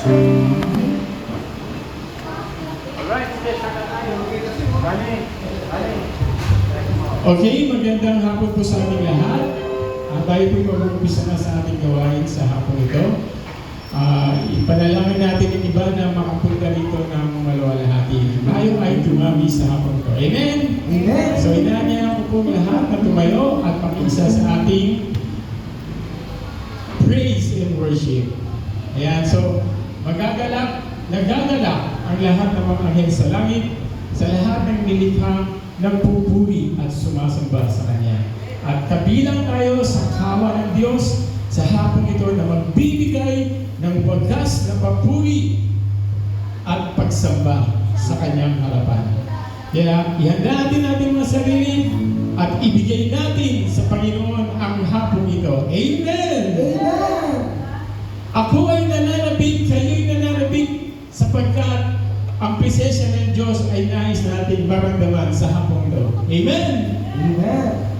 Okay, magandang hapon po sa ating lahat. Tayo po'y mag-umpisa na sa ating gawain sa hapon ito. Ipanalangin natin yung iba na makapunta rito ng maluwalhati. Tayo ay dumami sa hapon ito. Amen? Amen. So inanyaya ko po lahat na tumayo at makiisa sa ating praise and worship. Ayan, so nagagalak ang lahat ng mga anghel sa langit, sa lahat ng nilikha nagpupuri at sumasamba sa Kanya. At kabilang tayo sa kawa ng Diyos sa hapong ito na magbibigay ng wagas na papuri at pagsamba sa Kanyang harapan. Kaya ihanda natin mga sarili at ibigay natin sa Panginoon ang hapong ito. Amen! Amen. Ako ay nananabik, kayo'y nananabik sapagkat ang presensya ng Diyos ay nais natin maramdaman sa hapong ito. Amen! Amen.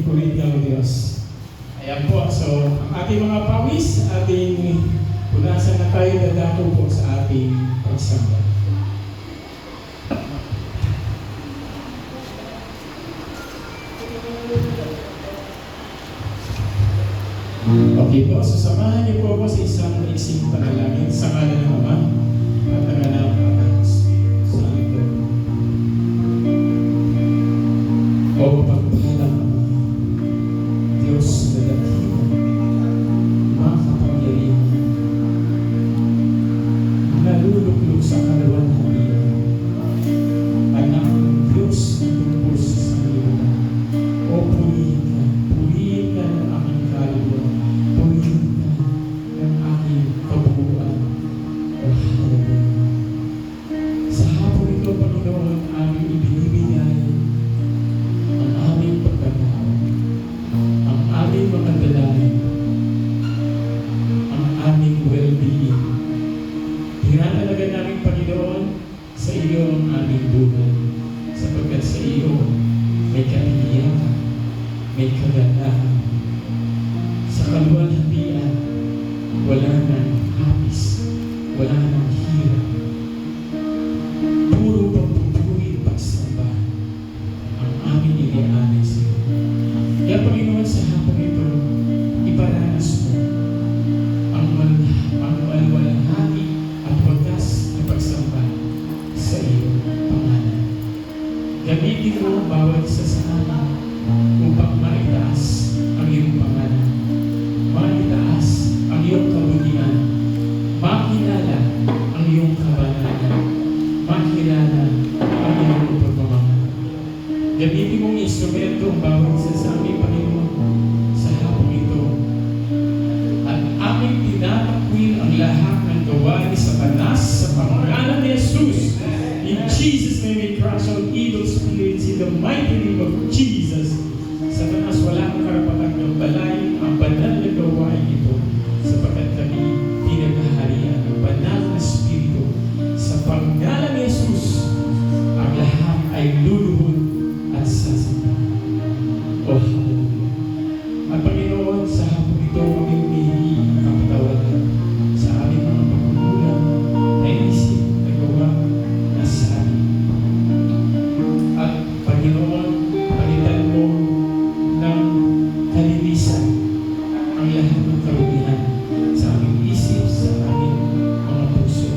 purihin ka, O Diyos. Ayan po, so ang ating mga pawis, ating punasan na tayo, dadako po sa ating pagsamba. Okay po, so samahan niyo po ako sa isang maiksing panalangin sa ngalan ng Ama at ng Anak at ng Espiritu Santo. O pagpalang Ama, Diyos na dakila, makapangyarihan, naluluklok sa kaluwalhatian, anak ng Diyos na tungkol sa sanlibutan. O purihin ka ng aking kaluluwa, purihin ka ng aking kabuuan. O hallelujah. Sa hapon ito, Panginoon, aming ibinibigay ang aming pagkatao, ang aming mga dalangin, ang aming well-being. Tinatalaga namin, Panginoon, sa iyo ang aming buhay, sapagkat sa iyo may kaligayahan, may kagandahan. Sa kaluwalhatian, wala nang hapis, wala nang hirap. Puro pagpupuri, pagsamba ang aming iniaalay sa iyo. Kaya Panginoon, sa hapon ito, iparanas mo ang malwalhati at wagas na pagsamba sa iyo, pangalan. Gamitin mo ang bawat isa sa amin upang maitaas ang iyong pangalan, maitaas ang iyong kabutihan, makilala ang iyong kabanalan, makilala ang iyong pagmamahal. Gamitin mong instrumento ang bawat isa sa amin, Panginoon, sa hapon ito. At aming tinatakwil ang lahat ng gawain sa panas sa pangalan ni Jesus. In Jesus' name we crush out evil spirits in the mighty name of Jesus. Satanas, wala kang karapatan ng balay ang banal na gawain ito, sapagkat kami pinaghaharian ng banal na spirito. Sa pangalan ni Jesus, ang lahat ay luluhod at sasamba. O hallelujah. At Panginoon, sa hapon ito kami humihingi ng kapatawaran sa aming mga pagkukulang na inisip, na gawa, na sabi. At Panginoon, palitan mo ng kalinisan ang lahat ng karugihan sa aming isip, sa aming mga puso,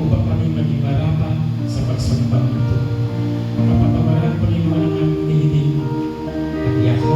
upang kami maging marapat sa pagsambang ito. Kapatamaran, Panginoon, ang aming hiling at yakap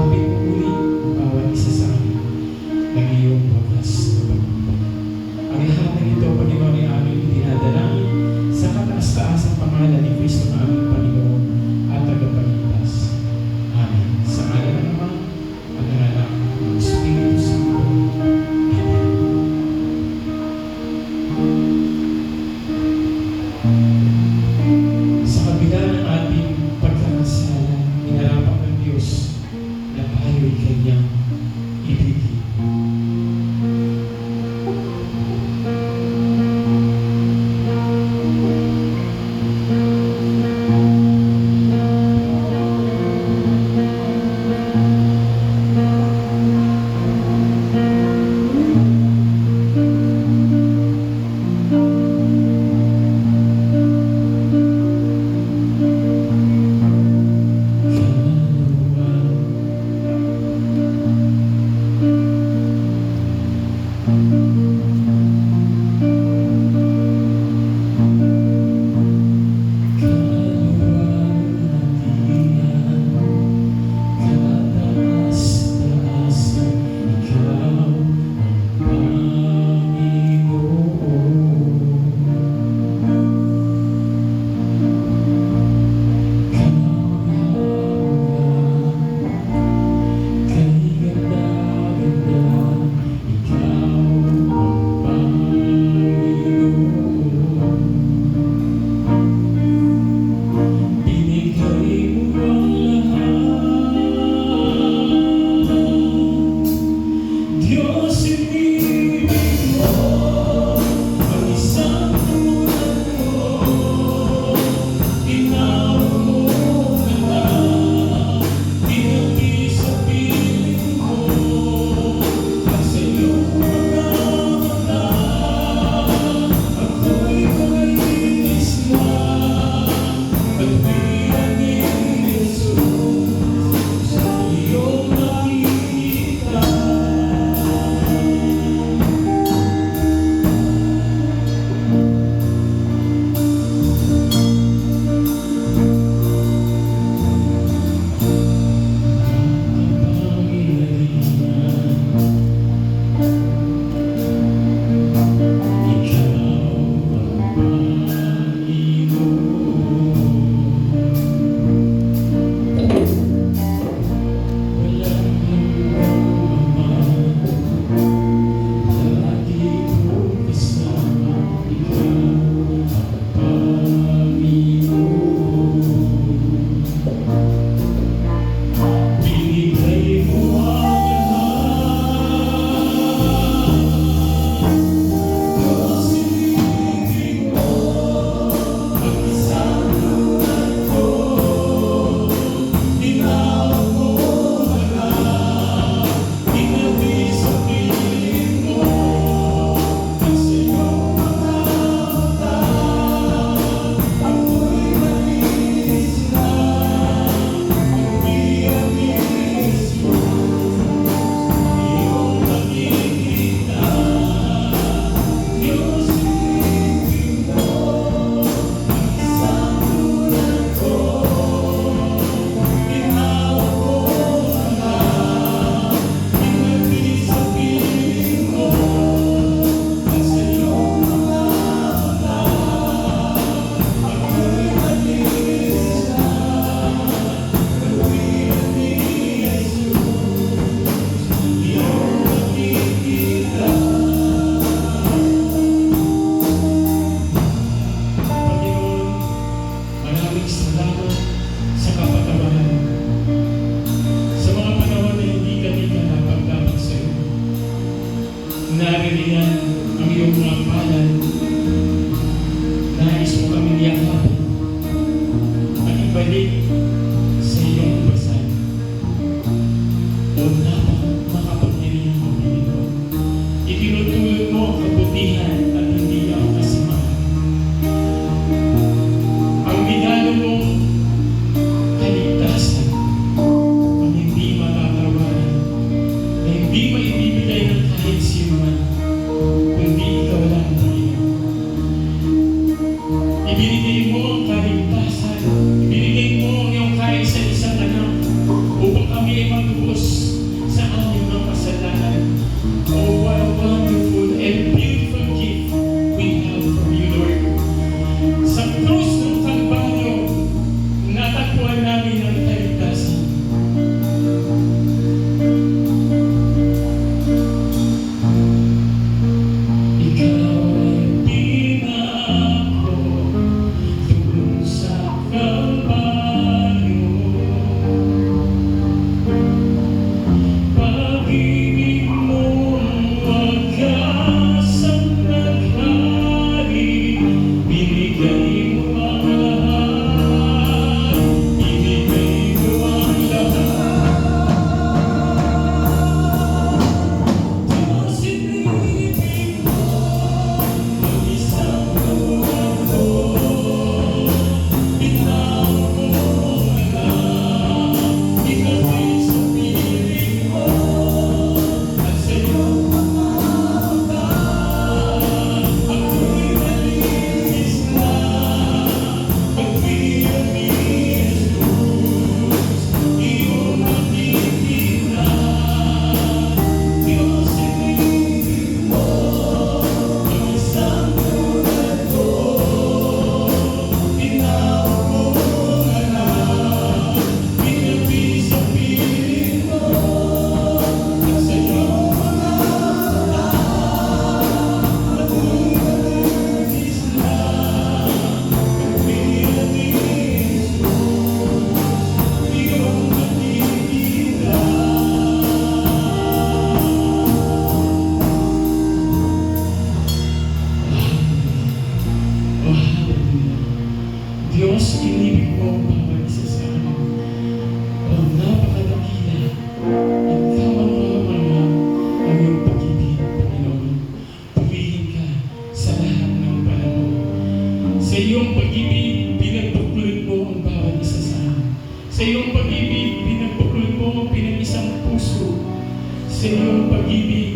Sa iyong pag-ibig,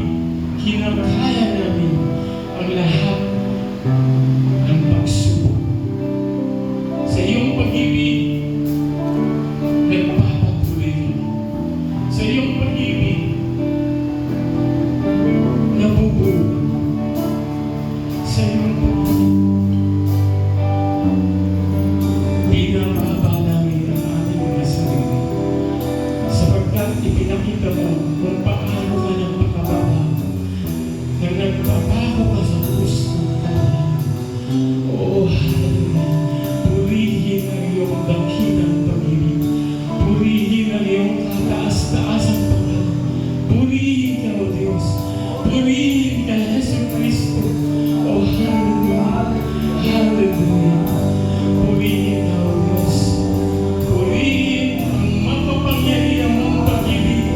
kinakaya namin ang lahat ng pagsubok. Sa iyong pag-ibig, nagpapatuloy ka. Sa iyong pag-ibig, nabubuo. Sa iyong pag-ibig, pinababa namin ang aming mga sarili. Sapagkat ipinakita mo kung paano ka nagpakababa, na nagpapaho ka sa puso ng tanan. Oo, hallelujah. Purihin ang iyong dakilang pag-ibig. Purihin ang iyong kataas-taasang pangalan. Purihin ka, O Diyos. Purihin ka, Yesu Cristo. Oh, hallelujah. Hallelujah. Purihin ka, O Diyos. Purihin ang makapangyarihan mong pag-ibig.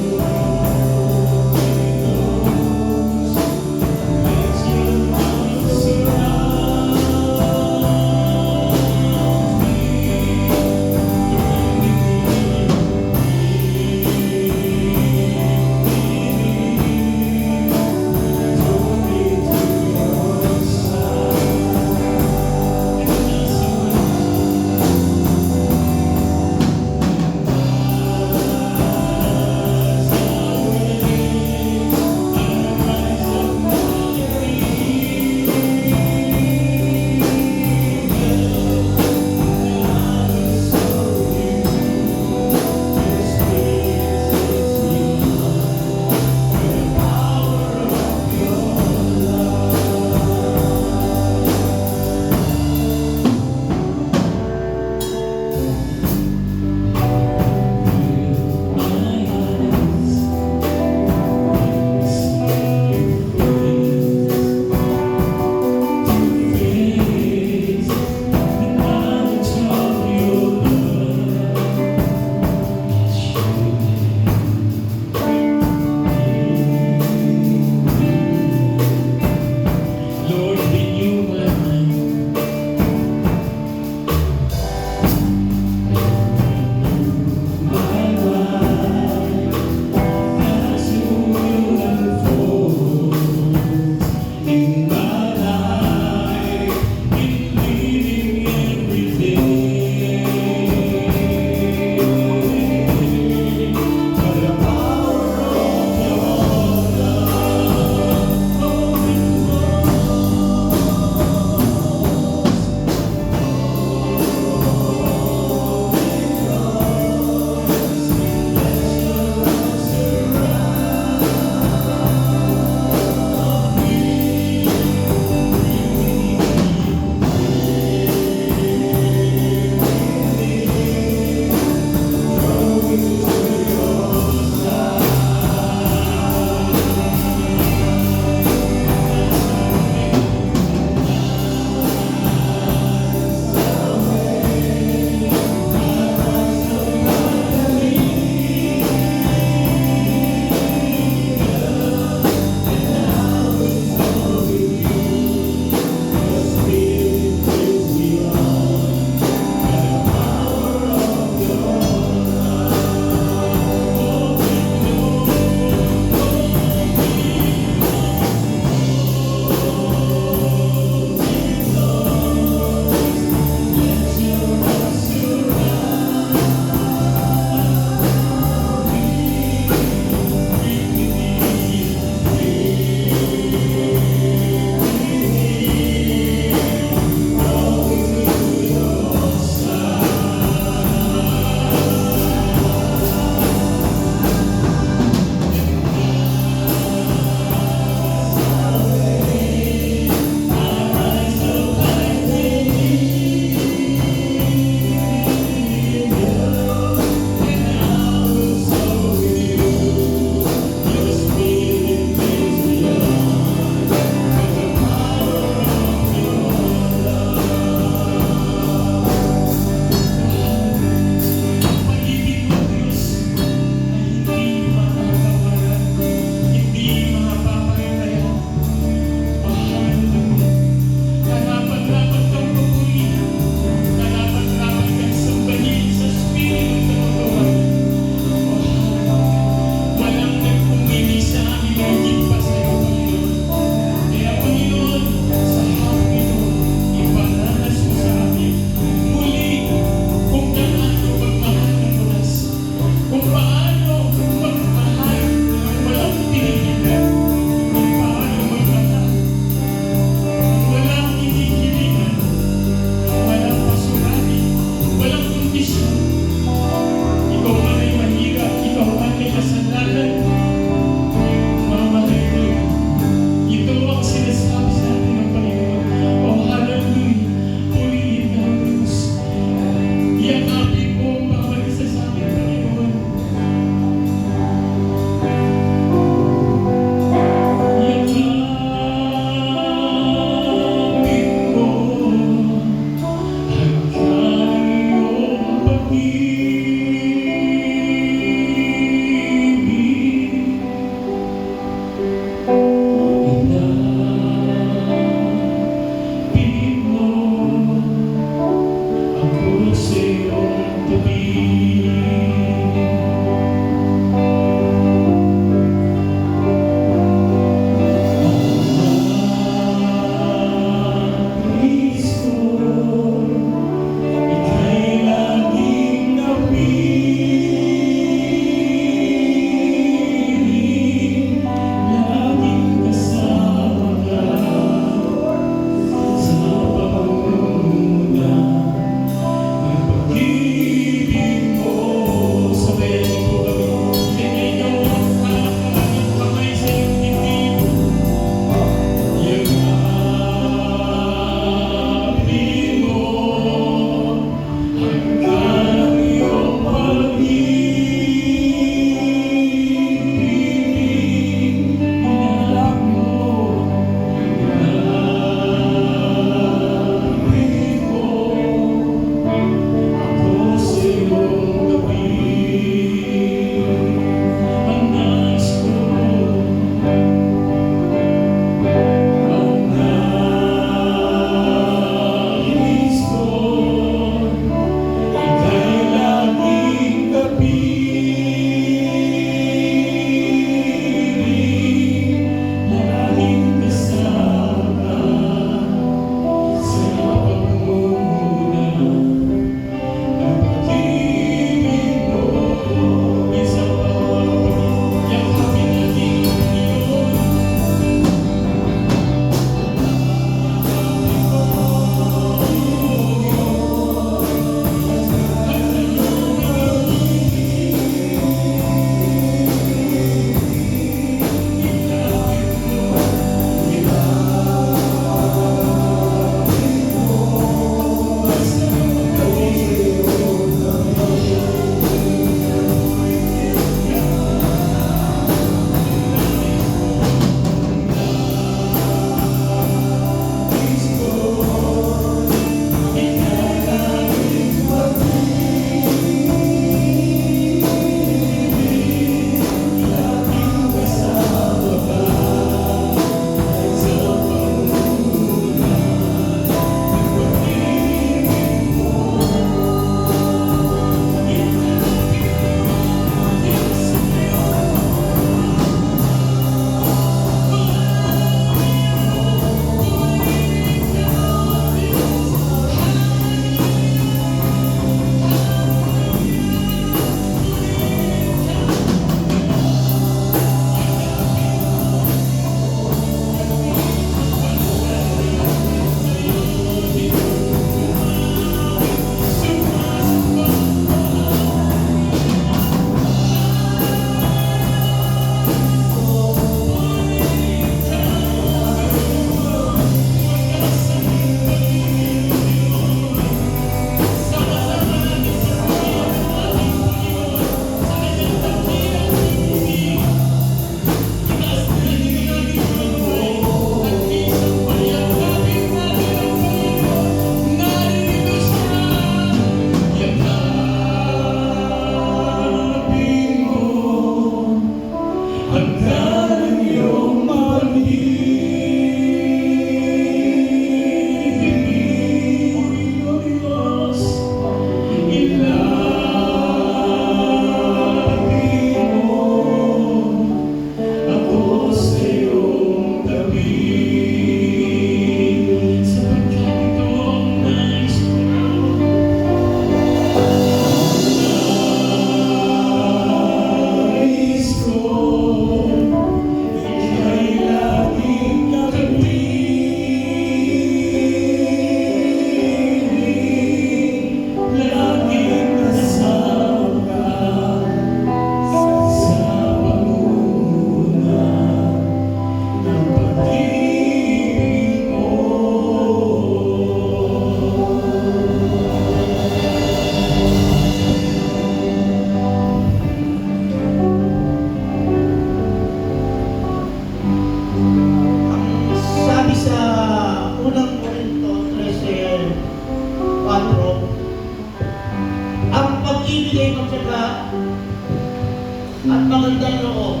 at magandang loob.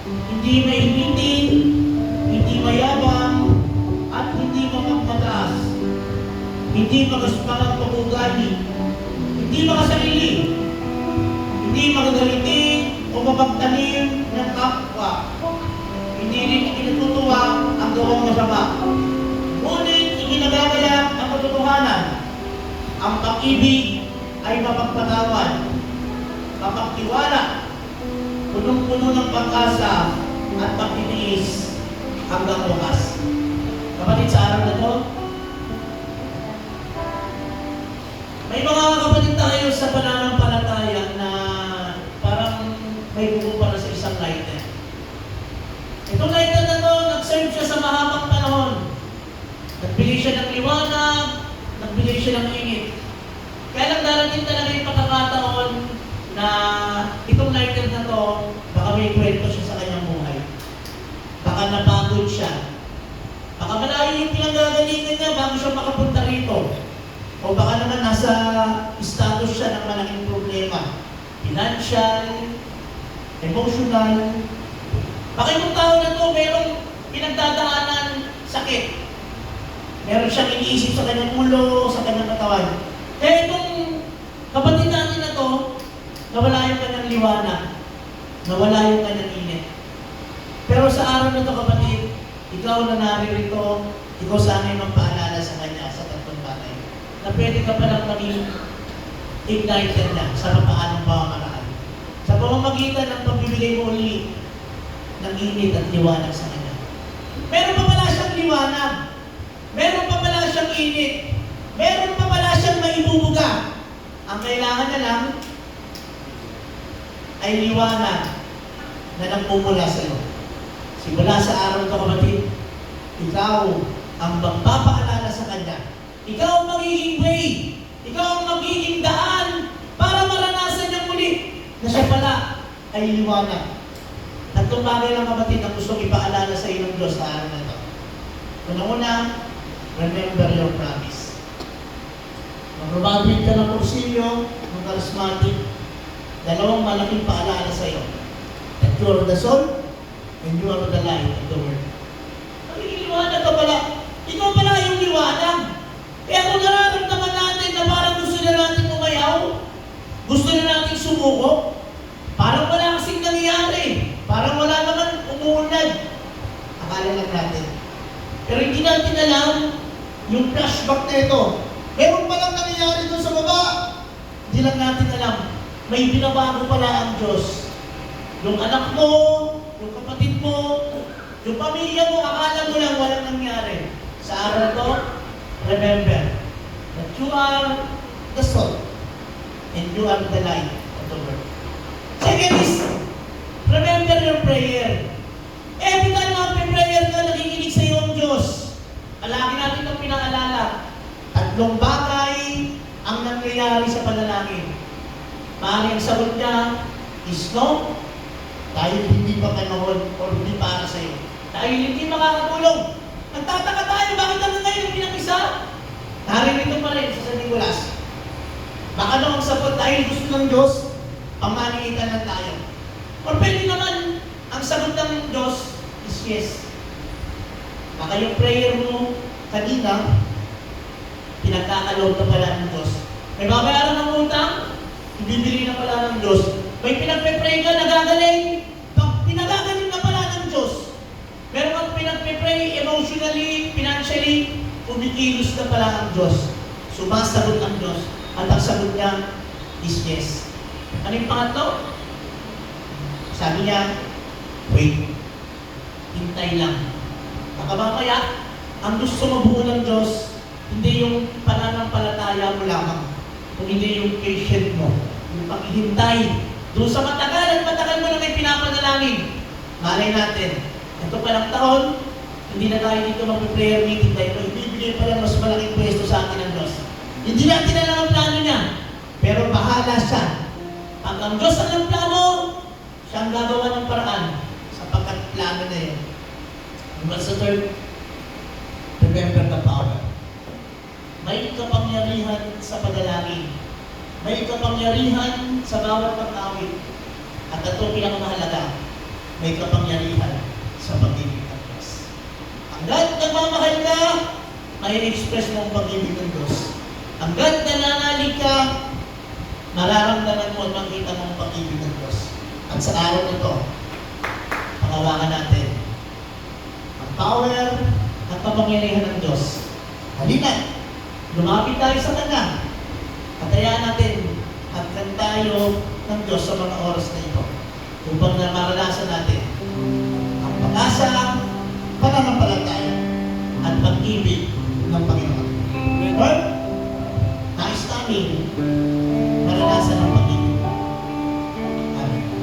Hindi mainitin, hindi mayabang, at hindi mataas. Hindi magaspangang pag-ugali, hindi makasarili, hindi magagalitin o mapagtanim ng kapwa. Hindi rin inututuwa ang gawang masama. Ngunit iginagagalak ang katotohanan. Ang pag-ibig ay mapagpatawad, mapagtiwala, punong-puno ng pag-asa at pagtitiis hanggang wakas. Kapatid, sa araw na to, may mga kapatid tayo sa pananampalataya na parang may buko para sa isang lighter. Itong lighter na to, nag-serve siya sa mahabang panahon. Nagbigay siya ng liwanag, nagbigay siya ng init. Kaya lang darating talaga yung pagkakataon na itong lighter na to, baka may kwento siya sa kanyang buhay. Baka napagod siya. Baka malayo yung pinanggagalingan niya bago siya makapunta rito. O baka naman nasa status siya ng malaking problema. Financial, emotional. Baka yung tao na to, merong pinagdadaanan sakit. Meron siyang iniisip sa kanyang ulo, sa kanyang katawan. Kaya itong kapatid natin na to, nawala yung kanyang liwanag, nawala yung kanyang init. Pero sa araw na to, kapatid, ikaw na naririto, ikaw sana yung magpaalala sa kanya sa tatlong bagay. Na pwede ka palang maging ignited na sa paanong pamamaraan. Sa pamamagitan ng pagbibigay mo ulit ng init at liwanag sa kanya. Meron pa pala siyang liwanag. Meron pa pala siyang init. Meron pa pala siyang maibubuga. Ang kailangan niya lang ay liwanag na nagmumula sa iyo. Simula sa araw ito, kapatid, ikaw ang magpapaalala sa kanya. Ikaw ang magiging way. Ikaw ang magiging daan para maranasan niya muli na siya pala ay liwanag. Tatlong bagay lang, kapatid, ang gustong ipaalala sa iyo ng Diyos sa araw na ito. Una-una, remember your promise. Mag-graduate ka ng kursilyo, ng charismatic, dalawang malaking paalala sa iyo. That you are the soul, and you are the light of the world. Magiging liwanag ka pala. Ikaw pala yung liwanag. Kaya kung nararamdaman natin na parang gusto na natin umayaw, gusto na natin sumuko, parang wala kasing nangyayari, parang wala naman umuunlad. Akala lang natin. Pero hindi natin alam yung flashback na ito. Meron palang nangyayari doon sa baba. Hindi lang natin alam. May binabago pala ang Diyos. Yung anak mo, yung kapatid mo, yung pamilya mo, akala mo lang walang nangyari. Sa araw to, remember that you are the salt and you are the light of the world. Second is, remember your prayer. Every time mag-prayer ka, nakikinig sa iyo ang Diyos. Palagi natin itong pinaalala. Tatlong bagay ang nangyayari sa panalangin. Maaaring ang sagot niya is no, dahil hindi pa panahon o hindi para sa iyo. Dahil hindi makakatulong. Nagtataka tayo, bakit naman ngayon pinag-isa? Naririto pa rin sa San Nicolas. Baka naman sagot dahil gusto ng Diyos, pamaniitan lang tayo. Or pwede naman, ang sagot ng Diyos is yes. Baka yung prayer mo kanina, pinagkakalob na pala ng Diyos. May babayaran ng utang, ibibili na pala ng Diyos. May pinagpe-pray ka, nagagaling, pinagagaling na pala ng Diyos. Meron kang pinagpe-pray emotionally, financially, kumikilos na pala ang Diyos. Sumasagot ang Diyos. At ang sagot niya is yes. Ano yung pangatlo? Sabi niya, wait. Hintay lang. Baka mamaya, ang gusto mabuo ng Diyos, hindi yung pananampalataya mo lamang, kung hindi yung patient mo, yung paghihintay. Doon sa matagal at matagal mo na may pinapanalangin. Malay natin, ito palang taon, hindi na tayo dito mag-prayer meeting dahil ibibigay pa lang mas malaking pwesto sa atin ng Diyos. Hindi natin alam ang plano niya, pero bahala siya. Pag ang Diyos ang plano, siya ang gagawa ng paraan sapagkat plano na yun. What's the third? Remember the power. May kapangyarihan sa panalangin. May kapangyarihan sa bawat pag-awit. At ito pinakamahalaga, may kapangyarihan sa pag-ibig ng Diyos. Hanggat nagmamahal ka, may express mo ang pag-ibig ng Diyos. Hanggat nananalig ka, mararamdaman mo at makita mo ang pag-ibig ng Diyos. At sa araw na ito, pangawakan natin ang power at kapangyarihan ng Diyos. Halina, lumapit tayo sa Kanya. Patayaan natin at tayo ng Diyos sa mga oras na ito upang na maranasan natin ang pag-asa, pananampalataya, at pag-ibig ng Panginoon. Lord, nais namin maranasan ang pag-ibig. Amen.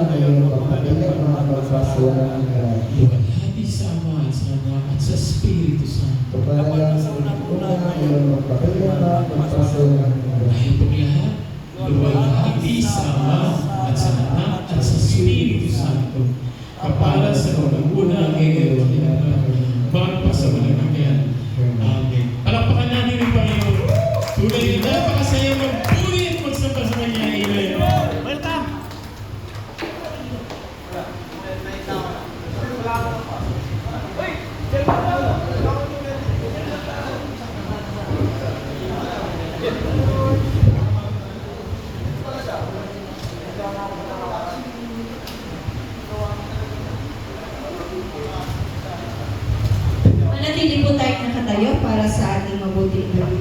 ngayon, magpapilama, magpasawalang hanggan. Iwalhati sa Ama, sa Anak, at sa Espiritu Santo. Kapalang sa una ngayon, magpapilama, magpasawalang hanggan. Dahil pong lahat, luwalhati sa Ama, at sa Anak, at sa Espiritu Santo. Kapala sa una ngayon, magpasawalang hanggan. Amen. Palakpakan natin ang Panginoon. Tunay na napakasaya magpuri at magsamba sa Kanya. Amen. Welcome! Manatili po tayo nakatayo para sa ating mabuting gabi.